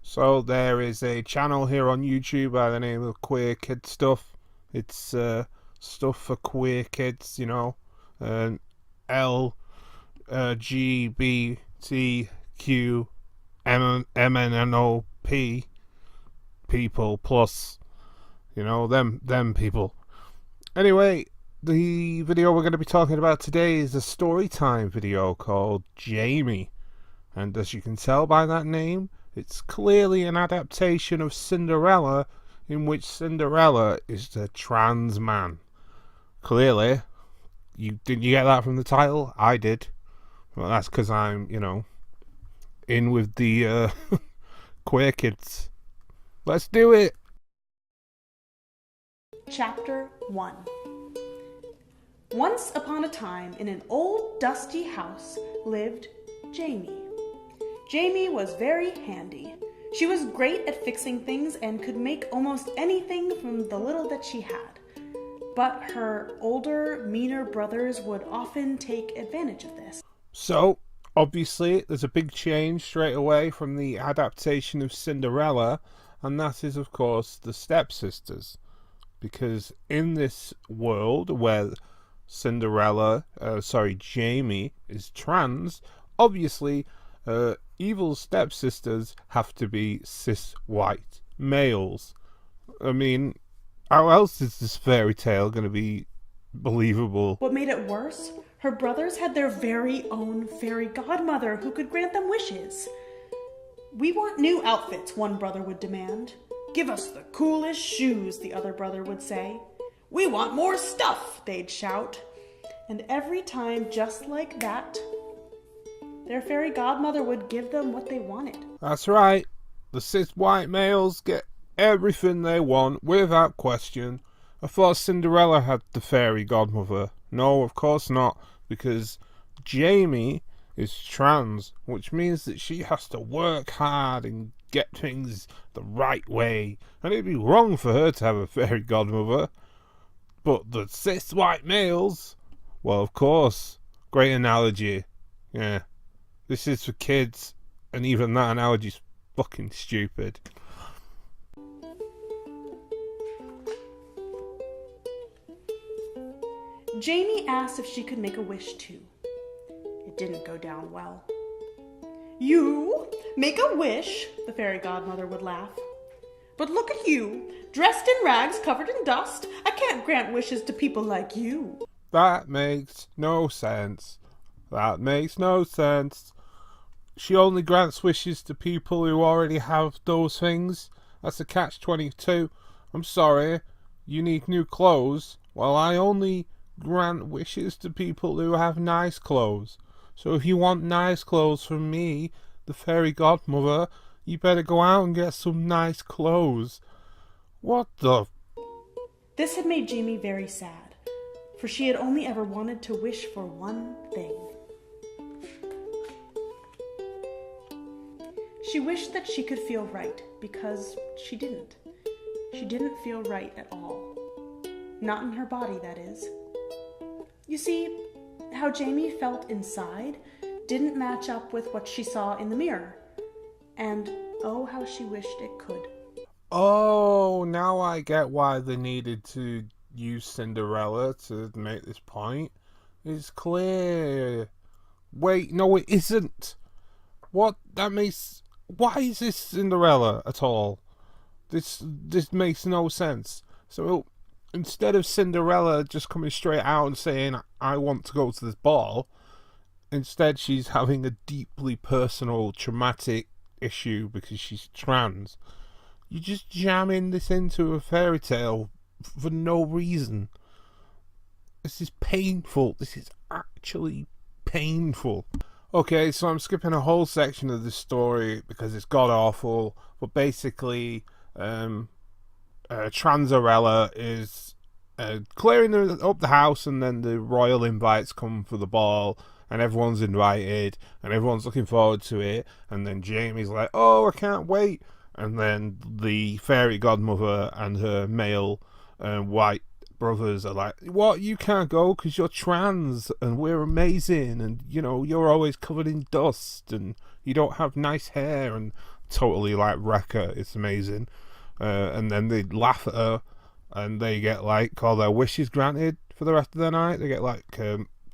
So there is a channel here on YouTube by the name of Queer Kid Stuff. It's stuff for queer kids, you know, L G B T Q M N N O P people plus, you know, them people. Anyway, the video we're going to be talking about today is a story time video called Jamie, and as you can tell by that name, it's clearly an adaptation of Cinderella, in which Cinderella is the trans man. Clearly, you get that from the title? I did. Well, that's because I'm, you know, in with the queer kids. Let's do it. Chapter 1. Once upon a time, in an old dusty house, lived Jamie. Jamie was very handy. She was great at fixing things and could make almost anything from the little that she had. But her older, meaner brothers would often take advantage of this. So, obviously, there's a big change straight away from the adaptation of Cinderella, and that is, of course, the stepsisters. Because in this world where Jamie is trans, obviously, evil stepsisters have to be cis white males. I mean, how else is this fairy tale going to be believable? What made it worse? Her brothers had their very own fairy godmother who could grant them wishes. "We want new outfits," one brother would demand. "Give us the coolest shoes," the other brother would say. "We want more stuff," they'd shout. And every time, just like that, their fairy godmother would give them what they wanted. That's right. The cis white males get everything they want without question. I thought Cinderella had the fairy godmother. No, of course not, because Jamie is trans, which means that she has to work hard and get things the right way. And it'd be wrong for her to have a fairy godmother. But the cis white males, well, of course. Great analogy. Yeah. This is for kids, and even that analogy's fucking stupid. Jamie asked if she could make a wish too. It didn't go down well. "You make a wish?" the fairy godmother would laugh. "But look at you, dressed in rags, covered in dust. I can't grant wishes to people like you." That makes no sense. That makes no sense. She only grants wishes to people who already have those things. That's a catch-22. I'm sorry, you need new clothes. Well, I only grant wishes to people who have nice clothes. So if you want nice clothes from me, the fairy godmother, you better go out and get some nice clothes. What the... This had made Jamie very sad, for she had only ever wanted to wish for one thing. She wished that she could feel right, because she didn't. She didn't feel right at all. Not in her body, that is. You see, how Jamie felt inside didn't match up with what she saw in the mirror. And oh, how she wished it could. Oh, now I get why they needed to use Cinderella to make this point. It's clear. Wait, no it isn't. What? That makes... Why is this Cinderella at all? This makes no sense. So instead of Cinderella just coming straight out and saying, "I want to go to this ball," instead she's having a deeply personal, traumatic issue because she's trans. You're just jamming this into a fairy tale for no reason. This is painful. This is actually painful. Okay, so I'm skipping a whole section of this story because it's god awful. But basically, Transerella is clearing up the house, and then the royal invites come for the ball, and everyone's invited, and everyone's looking forward to it. And then Jamie's like, "Oh, I can't wait!" And then the fairy godmother and her male white brothers are like, "What, you can't go because you're trans and we're amazing, and you know you're always covered in dust and you don't have nice hair and totally like wreck her. It's amazing. And then they laugh at her, and they get like all their wishes granted for the rest of the night. They get like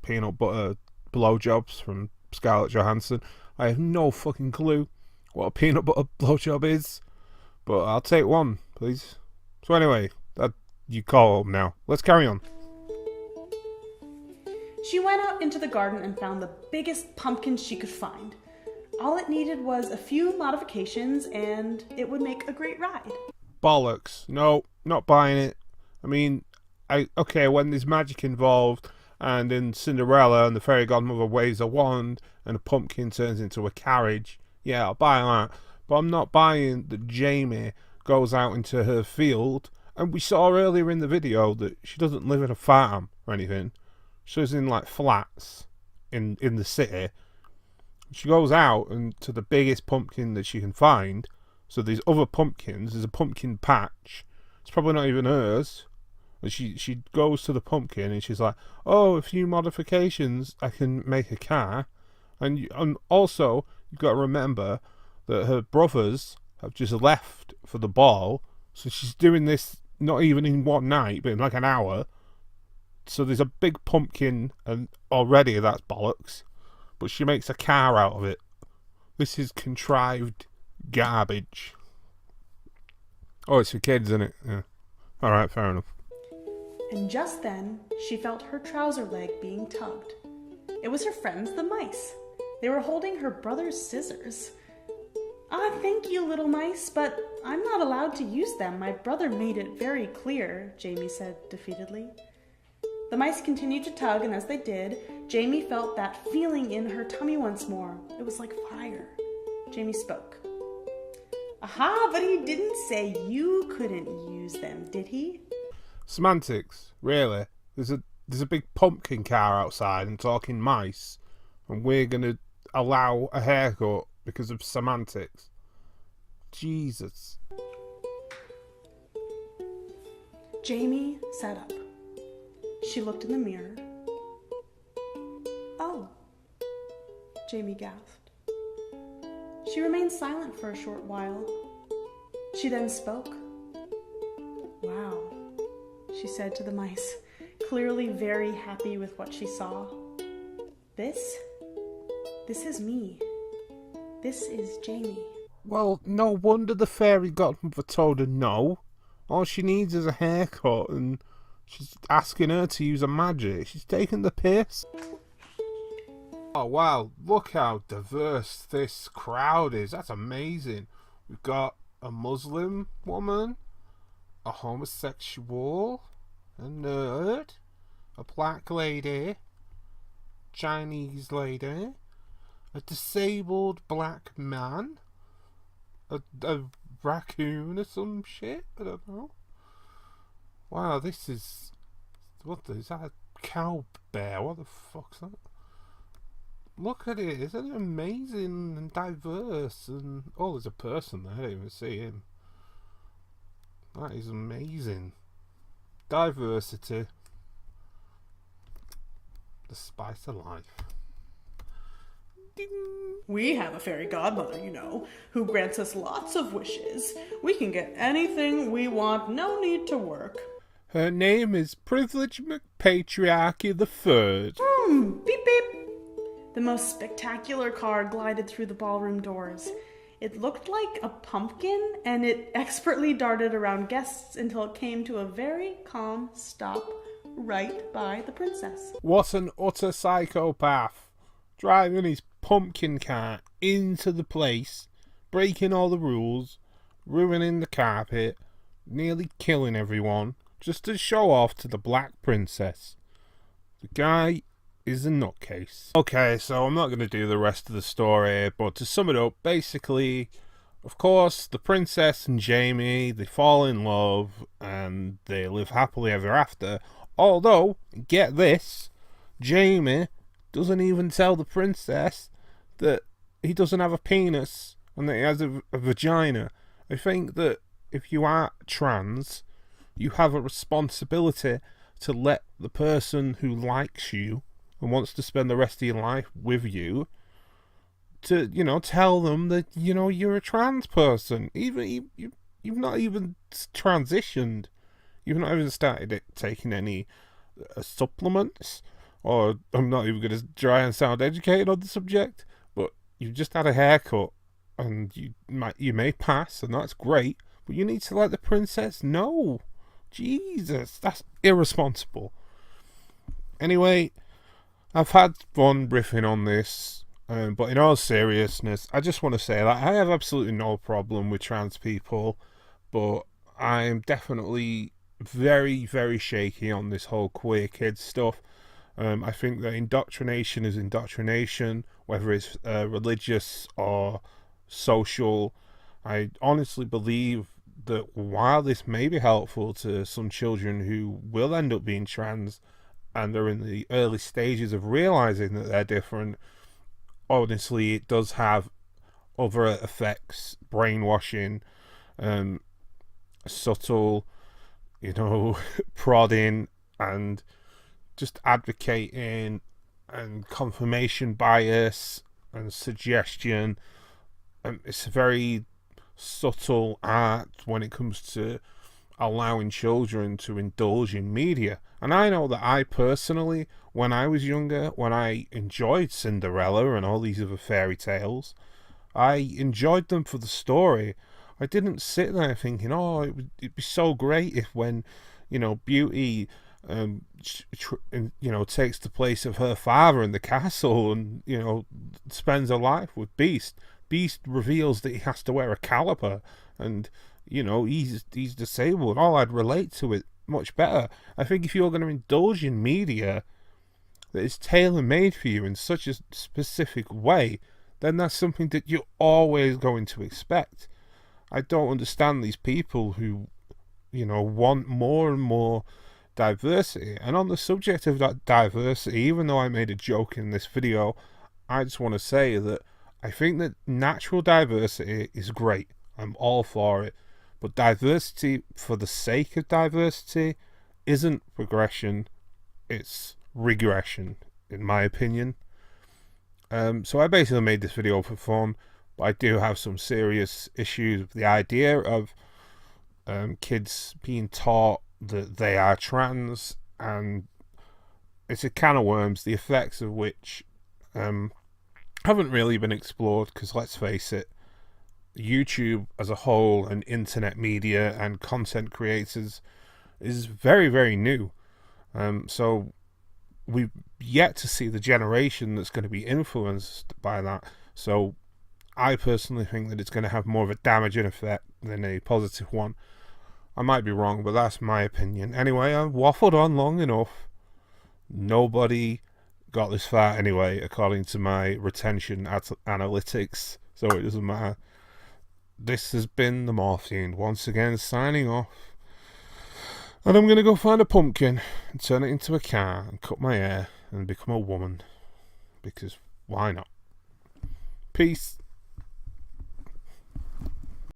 peanut butter blowjobs from Scarlett Johansson. I have no fucking clue what a peanut butter blowjob is, but I'll take one, please. So anyway, you call home now. Let's carry on. She went out into the garden and found the biggest pumpkin she could find. All it needed was a few modifications and it would make a great ride. Bollocks. No, not buying it. I mean, okay, when there's magic involved, and in Cinderella and the fairy godmother waves a wand and a pumpkin turns into a carriage, yeah, I'll buy that. But I'm not buying that Jamie goes out into her field, and we saw earlier in the video that she doesn't live in a farm or anything. She lives in like flats in the city. She goes out and to the biggest pumpkin that she can find. So there's other pumpkins. There's a pumpkin patch. It's probably not even hers. And she goes to the pumpkin and she's like, "Oh, a few modifications, I can make a car." And also you've got to remember that her brothers have just left for the ball, so she's doing this not even in one night, but in like an hour. So there's a big pumpkin, and already that's bollocks. But she makes a car out of it. This is contrived garbage. Oh, it's for kids, isn't it? Yeah. Alright, fair enough. And just then, she felt her trouser leg being tugged. It was her friends, the mice. They were holding her brother's scissors. "Ah, thank you, little mice, but I'm not allowed to use them. My brother made it very clear," Jamie said defeatedly. The mice continued to tug, and as they did, Jamie felt that feeling in her tummy once more. It was like fire. Jamie spoke. "Aha, but he didn't say you couldn't use them, did he?" Semantics, really? There's a big pumpkin car outside and talking mice, and we're gonna allow a haircut because of semantics. Jesus. Jamie sat up. She looked in the mirror. "Oh," Jamie gasped. She remained silent for a short while. She then spoke. "Wow," she said to the mice, clearly very happy with what she saw. This is me. This is Jamie." Well, no wonder the fairy godmother told her no. All she needs is a haircut, and she's asking her to use a magic. She's taking the piss. Oh wow, look how diverse this crowd is. That's amazing. We've got a Muslim woman, a homosexual, a nerd, a black lady, Chinese lady, a disabled black man, a raccoon or some shit, I don't know. Wow, this is... What is that? A cow bear? What the fuck's that? Look at it, isn't it amazing and diverse? And oh, there's a person there, I didn't even see him. That is amazing. Diversity. The spice of life. Ding. "We have a fairy godmother, you know, who grants us lots of wishes. We can get anything we want, no need to work." Her name is Privilege McPatriarchy the Third. Beep beep. The most spectacular car glided through the ballroom doors. It looked like a pumpkin, and it expertly darted around guests until it came to a very calm stop right by the princess. What an utter psychopath. Driving his pumpkin car into the place, breaking all the rules, ruining the carpet, nearly killing everyone, just to show off to the Black Princess. The guy is a nutcase. Okay, so I'm not going to do the rest of the story, but to sum it up, basically, of course, the princess and Jamie, they fall in love, and they live happily ever after. Although, get this, Jamie doesn't even tell the princess that he doesn't have a penis and that he has a vagina. I think that if you are trans, you have a responsibility to let the person who likes you and wants to spend the rest of your life with you to, tell them that, you're a trans person. Even you've not even transitioned. You've not even started taking any supplements, or I'm not even going to try and sound educated on the subject, but you've just had a haircut, and you may pass, and that's great, but you need to let the princess know. Jesus, that's irresponsible. Anyway, I've had fun riffing on this, but in all seriousness, I just want to say that I have absolutely no problem with trans people, but I'm definitely very, very shaky on this whole queer kids stuff. I think that indoctrination is indoctrination, whether it's religious or social. I honestly believe that while this may be helpful to some children who will end up being trans and are in the early stages of realizing that they're different, honestly, it does have other effects, brainwashing, subtle, prodding, and just advocating, and confirmation bias and suggestion. It's a very subtle art when it comes to allowing children to indulge in media. And I know that I personally, when I was younger, when I enjoyed Cinderella and all these other fairy tales, I enjoyed them for the story. I didn't sit there thinking, oh, it'd be so great if when, Beauty, takes the place of her father in the castle and, spends her life with Beast. Beast reveals that he has to wear a caliper and, he's disabled. Oh, I'd relate to it much better. I think if you're going to indulge in media that is tailor-made for you in such a specific way, then that's something that you're always going to expect. I don't understand these people who, want more and more diversity. And on the subject of that diversity, even though I made a joke in this video, I just want to say that I think that natural diversity is great. I'm all for it. But diversity for the sake of diversity isn't progression, it's regression, in my opinion. So I basically made this video for fun, but I do have some serious issues with the idea of kids being taught that they are trans, and it's a can of worms, the effects of which haven't really been explored, because let's face it, YouTube as a whole and internet media and content creators is very, very new. So we've yet to see the generation that's going to be influenced by that. So I personally think that it's going to have more of a damaging effect than a positive one. I might be wrong, but that's my opinion. Anyway, I've waffled on long enough. Nobody got this far anyway, according to my retention analytics, so it doesn't matter. This has been the Morfiend, once again signing off. And I'm going to go find a pumpkin and turn it into a car and cut my hair and become a woman. Because why not? Peace.